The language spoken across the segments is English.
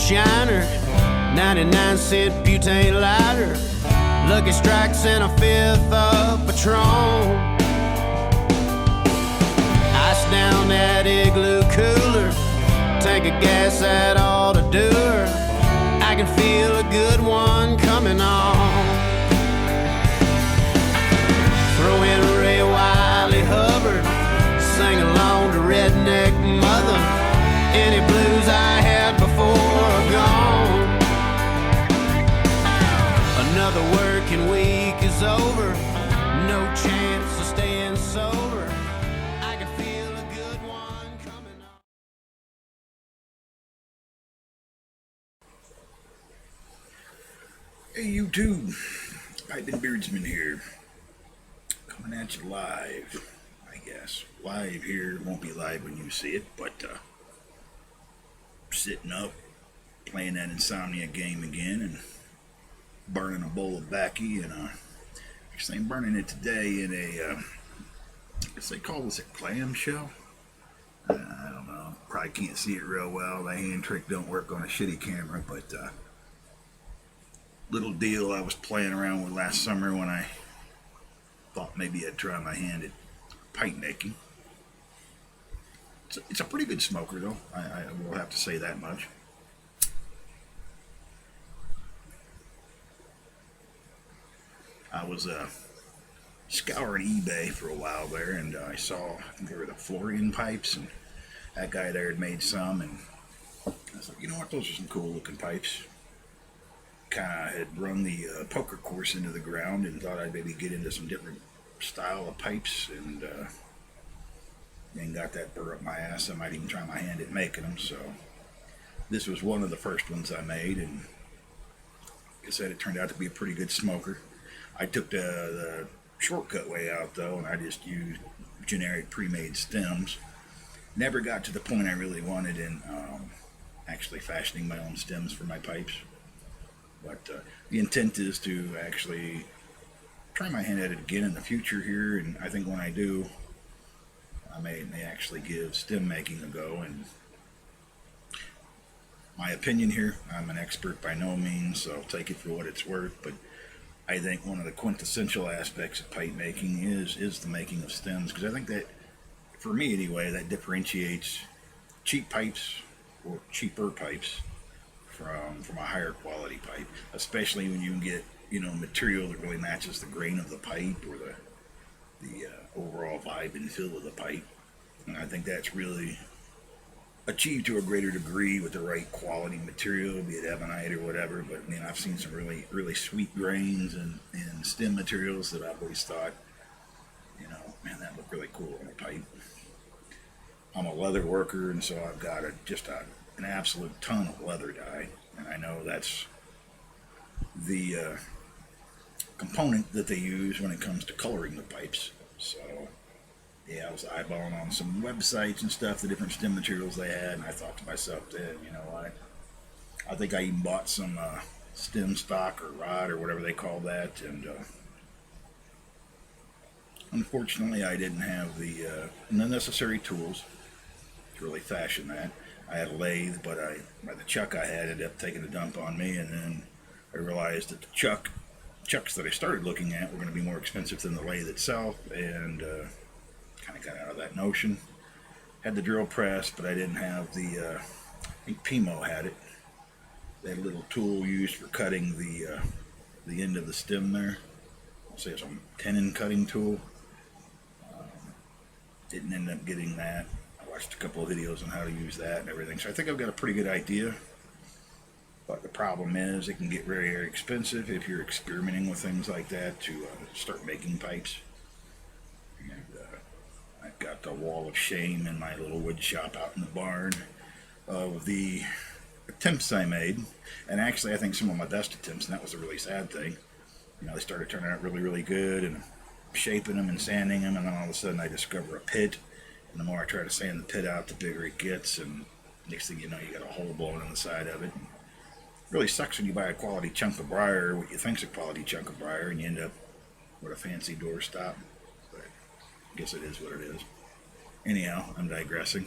shiner, 99-cent butane lighter, Lucky Strikes and a fifth of Patron. Ice down that igloo cooler, tank of gas that ought to do her. I can feel a good one coming on. Throw in Ray Wiley Hubbard, sing along to Redneck Mother. Any blues I had before are gone. Another working week is over, no chance of staying sober. I can feel a good one coming on. Hey YouTube, Piping Beardsman here, coming at you live, I guess. Live here, won't be live when you see it, but sitting up, playing that Insomniac game again, and burning a bowl of baccy, and actually I'm burning it today in a, I guess they call this a clamshell. I don't know, probably can't see it real well, the hand trick don't work on a shitty camera, but little deal I was playing around with last summer when I thought maybe I'd try my hand at pipe making. It's a pretty good smoker though, I will have to say that much. I was scouring eBay for a while there, and I saw, I think they were the Florian pipes, and that guy there had made some, and I was like, you know what, those are some cool looking pipes. Kind of had run the poker course into the ground and thought I'd maybe get into some different style of pipes, and then got that burr up my ass. I might even try my hand at making them. So this was one of the first ones I made, and like I said, it turned out to be a pretty good smoker. I took the shortcut way out though, and I just used generic pre-made stems. Never got to the point I really wanted in actually fashioning my own stems for my pipes. But the intent is to actually try my hand at it again in the future here, and I think when I do, I may actually give stem making a go. And my opinion here, I'm an expert by no means, so take it for what it's worth, but I think one of the quintessential aspects of pipe making is the making of stems, because I think that, for me anyway, that differentiates cheap pipes or cheaper pipes from a higher quality pipe, especially when you can get, you know, material that really matches the grain of the pipe or the overall vibe and feel of the pipe. And I think that's really achieved to a greater degree with the right quality material, be it ebonite or whatever. But I mean, I've seen some really sweet grains and stem materials that I've always thought, you know, man, that looked really cool on a pipe. I'm a leather worker, and so I've got an absolute ton of leather dye, and I know that's the component that they use when it comes to coloring the pipes. So yeah, I was eyeballing on some websites and stuff, the different stem materials they had, and I thought to myself then, you know what, I think I even bought some stem stock or rod or whatever they call that, and unfortunately I didn't have the necessary tools to really fashion that. I had a lathe, but by the chuck I had ended up taking a dump on me, and then I realized that the chucks that I started looking at were going to be more expensive than the lathe itself, and kind of got out of that notion. Had the drill press, but I didn't have the, I think Pimo had it. They had a little tool used for cutting the end of the stem there. I'll say it's a tenon cutting tool. Didn't end up getting that. Watched a couple of videos on how to use that and everything, so I think I've got a pretty good idea. But the problem is it can get very expensive if you're experimenting with things like that to start making pipes. And I've got the wall of shame in my little wood shop out in the barn of the attempts I made, and actually I think some of my best attempts, and that was a really sad thing. You know, they started turning out really good, and shaping them and sanding them, and then all of a sudden I discover a pit. And the more I try to sand the pit out, the bigger it gets, and next thing you know, you got a hole blown in the side of it. It really sucks when you buy a quality chunk of briar, what you think's a quality chunk of briar, and you end up with a fancy doorstop. But I guess it is what it is. Anyhow, I'm digressing.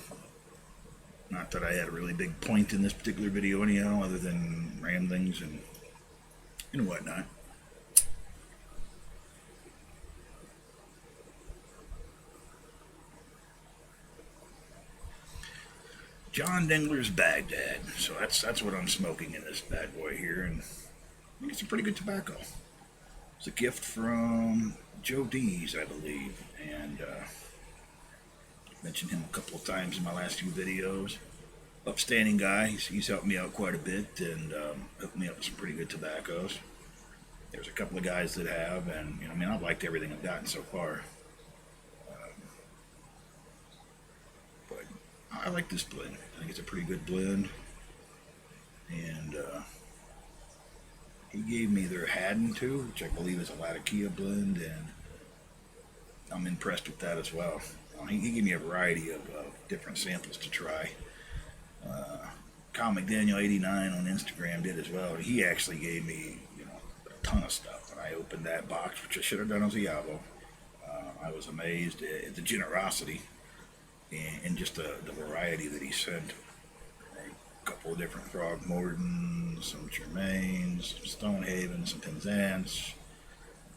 Not that I had a really big point in this particular video anyhow, other than ramblings and whatnot. John Dingler's Baghdad. So that's what I'm smoking in this bad boy here, and I think it's a pretty good tobacco. It's a gift from Joe D's, I believe, and mentioned him a couple of times in my last few videos. Upstanding guy. He's helped me out quite a bit and hooked me up with some pretty good tobaccos. There's a couple of guys that have, and I mean, I've liked everything I've gotten so far. But I like this blend. I think it's a pretty good blend. And he gave me their Haddon too, which I believe is a Latakia blend, and I'm impressed with that as well. He gave me a variety of different samples to try. Kyle McDaniel 89 on Instagram did as well. He actually gave me, a ton of stuff. And I opened that box, which I should have done as a Yavo. I was amazed at the generosity and just the variety that he sent. A couple of different Throgmortons, some Germains, some Stonehaven, some Penzance.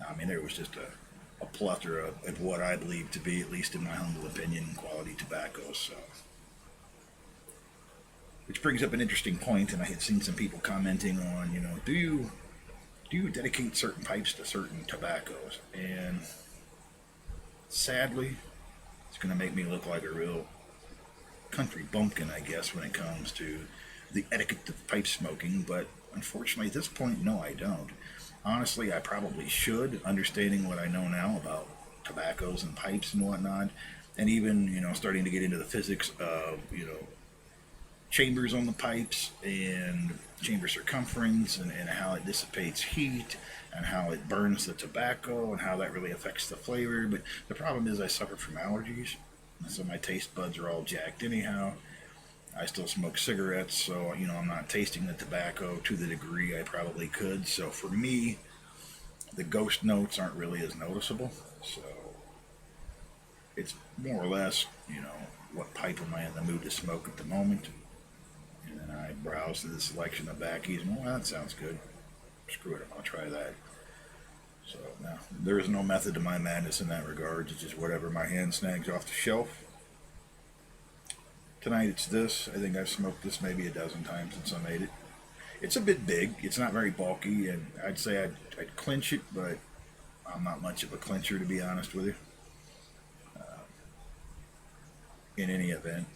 I mean, there was just a plethora of what I believe to be, at least in my humble opinion, quality tobacco. So, which brings up an interesting point, and I had seen some people commenting on, do you dedicate certain pipes to certain tobaccos? And sadly, it's going to make me look like a real country bumpkin, I guess, when it comes to the etiquette of pipe smoking, but unfortunately at this point, no, I don't. Honestly, I probably should, understanding what I know now about tobaccos and pipes and whatnot, and even, starting to get into the physics of, chambers on the pipes and chamber circumference and how it dissipates heat and how it burns the tobacco and how that really affects the flavor. But the problem is I suffer from allergies, so my taste buds are all jacked anyhow. I still smoke cigarettes, so I'm not tasting the tobacco to the degree I probably could. So for me, the ghost notes aren't really as noticeable. So it's more or less, what pipe am I in the mood to smoke at the moment? And then I browse through the selection of backies, and well, that sounds good. Screw it, I'll try that. So now there is no method to my madness in that regard. It's just whatever my hand snags off the shelf. Tonight it's this. I think I've smoked this maybe a dozen times since I made it. It's a bit big. It's not very bulky, and I'd say I'd clinch it, but I'm not much of a clincher, to be honest with you. In any event,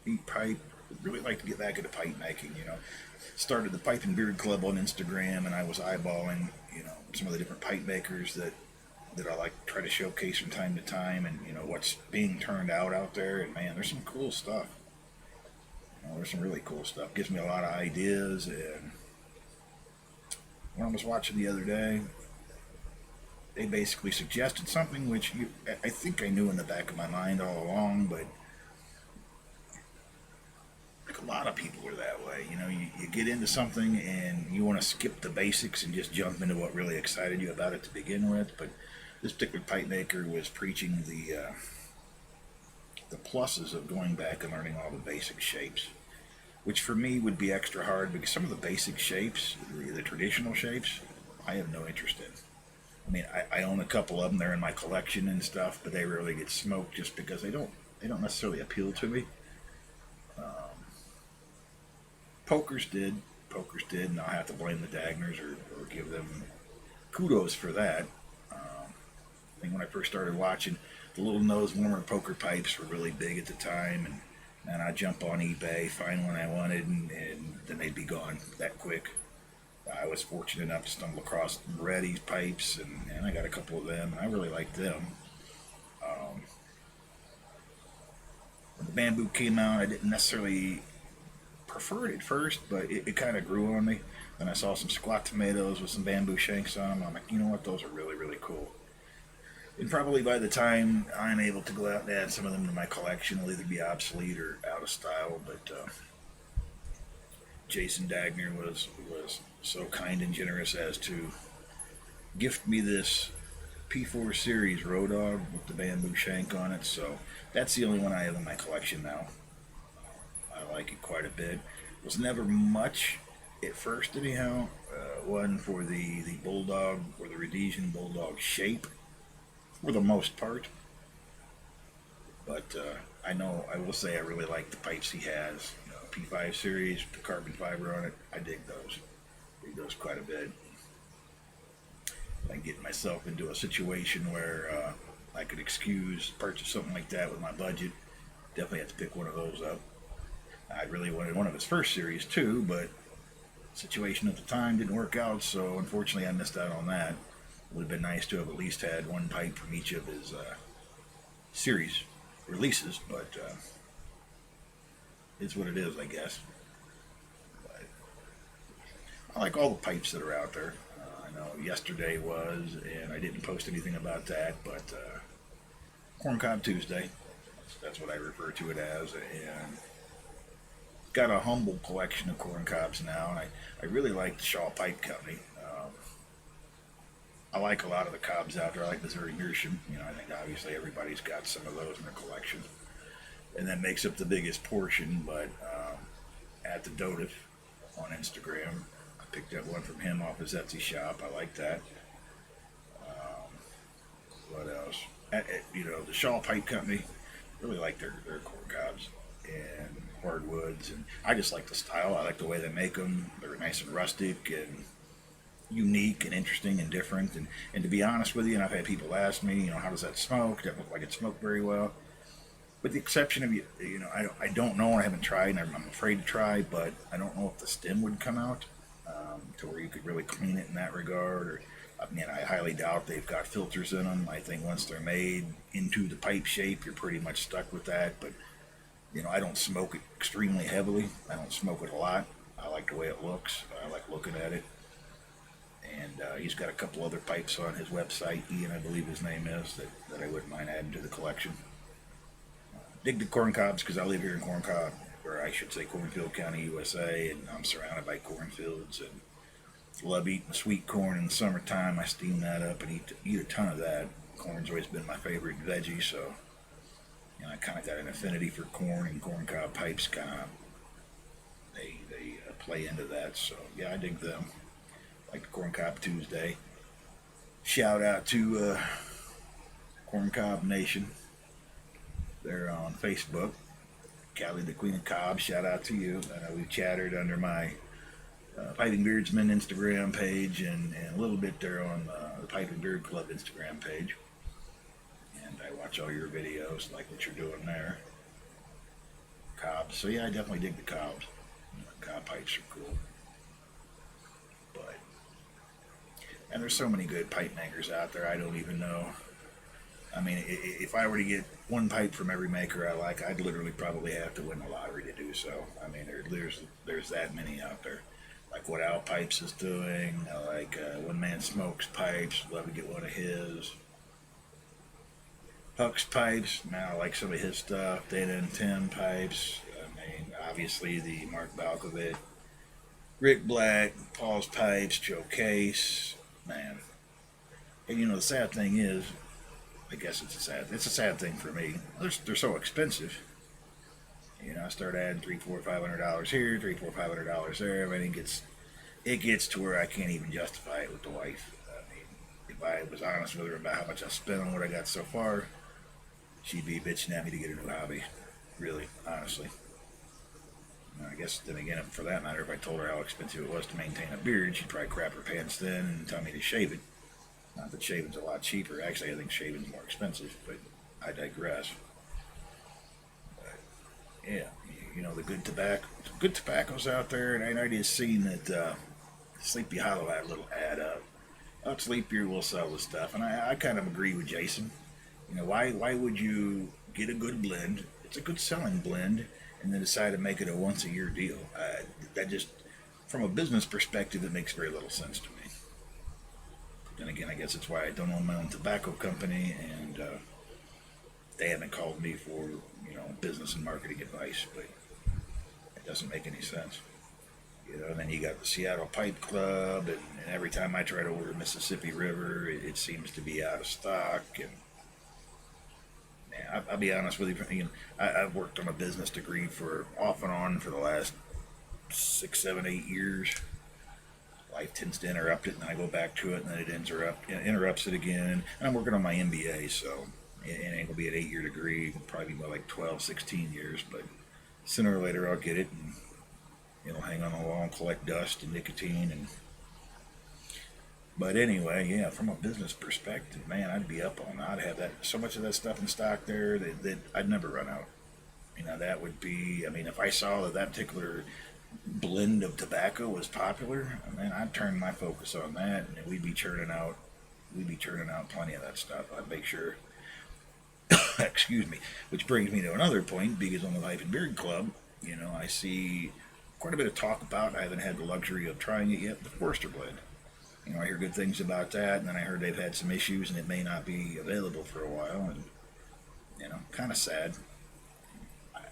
eat pipe. I'd really like to get back into pipe making. Started the Pipe and Beard Club on Instagram, and I was eyeballing, some of the different pipe makers that I like to try to showcase from time to time, and what's being turned out there. And man, there's some cool stuff. There's some really cool stuff. Gives me a lot of ideas. And when I was watching the other day, they basically suggested something which I think I knew in the back of my mind all along, but like a lot of people are that way. You get into something and you want to skip the basics and just jump into what really excited you about it to begin with. But this particular pipe maker was preaching the pluses of going back and learning all the basic shapes, which for me would be extra hard because some of the basic shapes, the traditional shapes, I have no interest in. I mean, I own a couple of them. They're in my collection and stuff, but they rarely get smoked just because they don't necessarily appeal to me. Pokers did, and I'll have to blame the Dagners or give them kudos for that. I think when I first started watching, the little nose warmer poker pipes were really big at the time, and I'd jump on eBay, find one I wanted, and then they'd be gone that quick. I was fortunate enough to stumble across Moretti's pipes, and I got a couple of them, and I really liked them. When the bamboo came out, I didn't necessarily prefer it at first, but it kind of grew on me. Then I saw some squat tomatoes with some bamboo shanks on them. I'm like, you know what, those are really, really cool. And probably by the time I'm able to go out and add some of them to my collection, it'll either be obsolete or out of style. But Jason Dagner was so kind and generous as to gift me this P4 Series Road Dog with the bamboo shank on it. So that's the only one I have in my collection now. like it quite a bit. Was never much at first, anyhow. One for the Bulldog or the Rhodesian Bulldog shape, for the most part. But I will say I really like the pipes he has. P5 series, the carbon fiber on it. I dig those. Dig those quite a bit. I get myself into a situation where I could purchase something like that with my budget. Definitely have to pick one of those up. I really wanted one of his first series too, but situation at the time didn't work out, so unfortunately I missed out on that. It would have been nice to have at least had one pipe from each of his series releases, but it's what it is, I guess. But I like all the pipes that are out there. I know yesterday was, and I didn't post anything about that, but Corncob Tuesday, that's what I refer to it as, and got a humble collection of corn cobs now, and I really like the Shaw Pipe Company. I like a lot of the cobs out there. I like Missouri Meerschaum. I think obviously everybody's got some of those in their collection, and that makes up the biggest portion. But at the Dotif on Instagram, I picked up one from him off his Etsy shop. I like that. What else? The Shaw Pipe Company. Really like their corn cobs and hardwoods, and I just like the style. I like the way they make them. They're nice and rustic and unique and interesting and different. And to be honest with you, and I've had people ask me, how does that smoke? Doesn't look like it smoked very well. With the exception of I don't know. I haven't tried, and I'm afraid to try. But I don't know if the stem would come out to where you could really clean it in that regard. Or I highly doubt they've got filters in them. I think once they're made into the pipe shape, you're pretty much stuck with that. But I don't smoke it extremely heavily. I don't smoke it a lot. I like the way it looks. I like looking at it. And he's got a couple other pipes on his website, Ian, I believe his name is, that I wouldn't mind adding to the collection. Dig the corn cobs because I live here in Cornfield County, USA, and I'm surrounded by cornfields and love eating sweet corn in the summertime. I steam that up and eat a ton of that. Corn's always been my favorite veggie, so I kind of got an affinity for corn, and corn cob pipes they play into that. So yeah, I dig them. Like the Corn Cob Tuesday. Shout out to Corn Cob Nation. They're on Facebook. Callie, the Queen of Cobb, shout out to you. I know we've chattered under my Piping Beardsman Instagram page and a little bit there on the Piping Beard Club Instagram page. And I watch all your videos, like what you're doing there. Cobs. So yeah, I definitely dig the cobs. Cob pipes are cool. And there's so many good pipe makers out there, I don't even know. If I were to get one pipe from every maker I like, I'd literally probably have to win the lottery to do so. There's that many out there. Like what Al Pipes is doing. I like One Man Smokes Pipes. Love to get one of his. Huck's Pipes. Now I like some of his stuff. Dana and Tim Pipes. Obviously the Mark Balkovit. Rick Black. Paul's Pipes. Joe Case. Man. And the sad thing is, I guess it's a sad thing for me. They're so expensive. I start adding $300, $400, $500 here, $300, $400, $500 there. It gets to where I can't even justify it with the wife. If I was honest with her about how much I spent on what I got so far, she'd be bitching at me to get a new hobby. Really, honestly. I guess then again, for that matter, if I told her how expensive it was to maintain a beard, she'd probably crap her pants thin and tell me to shave it. Not that shaving's a lot cheaper. Actually, I think shaving's more expensive, but I digress. But, yeah, the good tobacco's out there, and I just seen that Sleepy Hollow had a little ad up. Up Sleepier will sell the stuff, and I kind of agree with Jason. Why would you get a good blend? It's a good selling blend, and then decide to make it a once-a-year deal. That just, from a business perspective, it makes very little sense to me. Then again, I guess it's why I don't own my own tobacco company, and they haven't called me for business and marketing advice, but it doesn't make any sense. And then you got the Seattle Pipe Club, and every time I try to order Mississippi River, it seems to be out of stock, and man, I'll be honest with you. I've worked on a business degree for off and on for the last 6, 7, 8 years. Life tends to interrupt it, and I go back to it, and then it interrupts it again. And I'm working on my MBA, so it ain't gonna be an 8-year degree. It'll probably be more like 12, 16 years, but sooner or later I'll get it, and it'll hang on the wall and collect dust and nicotine. And but anyway, yeah, from a business perspective, man, I'd be up on. I'd have that so much of that stuff in stock there that I'd never run out. That would be. I mean, if I saw that particular blend of tobacco was popular, man, I'd turn my focus on that, and we'd be churning out plenty of that stuff. I'd make sure. Excuse me. Which brings me to another point, because on the Life and Beard Club, I see quite a bit of talk about. I haven't had the luxury of trying it yet. The Forster blend. I hear good things about that, and then I heard they've had some issues, and it may not be available for a while, and kind of sad.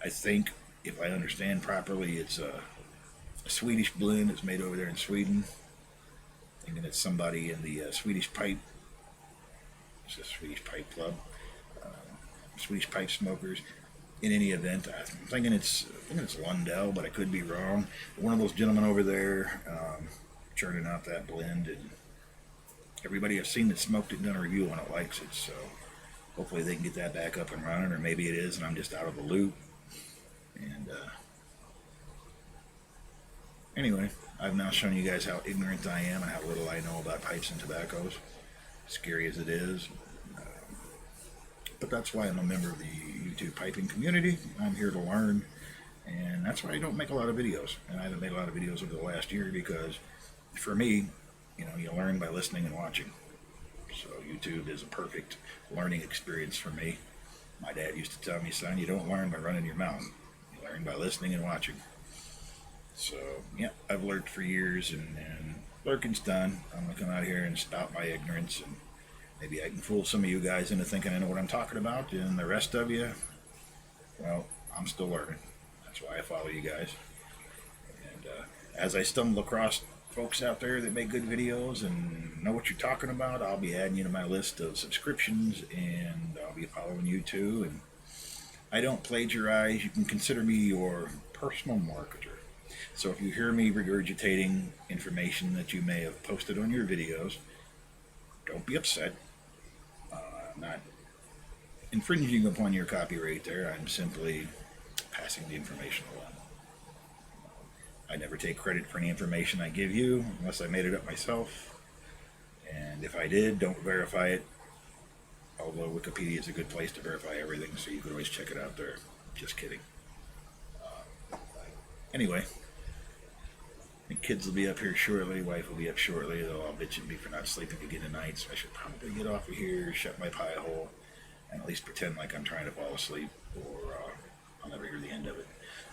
I think, if I understand properly, it's a Swedish blend. It's made over there in Sweden. Thinking it's somebody in the Swedish Pipe. It's a Swedish Pipe Club. Swedish Pipe Smokers. In any event, I'm thinking it's Lundell, but I could be wrong. One of those gentlemen over there churning out that blend, and everybody I've seen that smoked it and done a review on it likes it. So hopefully they can get that back up and running, or maybe it is, and I'm just out of the loop. And anyway, I've now shown you guys how ignorant I am and how little I know about pipes and tobaccos, scary as it is. But that's why I'm a member of the YouTube piping community. I'm here to learn, and that's why I don't make a lot of videos. And I haven't made a lot of videos over the last year because, for me, you learn by listening and watching. So YouTube is a perfect learning experience for me. My dad used to tell me, son, you don't learn by running your mouth. You learn by listening and watching. So, yeah, I've lurked for years, and lurking's done. I'm going to come out here and spout my ignorance, and maybe I can fool some of you guys into thinking I know what I'm talking about, and the rest of you, well, I'm still learning. That's why I follow you guys. And as I stumble across folks out there that make good videos and know what you're talking about, I'll be adding you to my list of subscriptions, and I'll be following you too. And I don't plagiarize. You can consider me your personal marketer. So if you hear me regurgitating information that you may have posted on your videos, don't be upset. I'm not infringing upon your copyright there. I'm simply passing the information along. I never take credit for any information I give you unless I made it up myself. And if I did, don't verify it. Although Wikipedia is a good place to verify everything, so you can always check it out there. Just kidding. Anyway, the kids will be up here shortly. Wife will be up shortly. They'll all bitch at me for not sleeping again tonight, so I should probably get off of here, shut my pie hole, and at least pretend like I'm trying to fall asleep, or I'll never hear the end of it.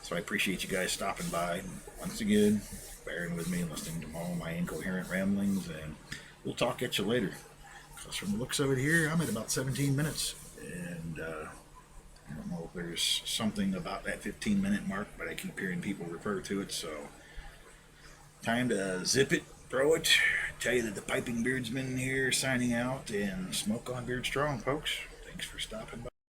So I appreciate you guys stopping by once again, bearing with me, listening to all my incoherent ramblings, and we'll talk at you later. Because from the looks of it here, I'm at about 17 minutes, and I don't know if there's something about that 15-minute mark, but I keep hearing people refer to it, so time to zip it, throw it, tell you that the Piping Beardsman here signing out, and smoke on Beard Strong, folks. Thanks for stopping by.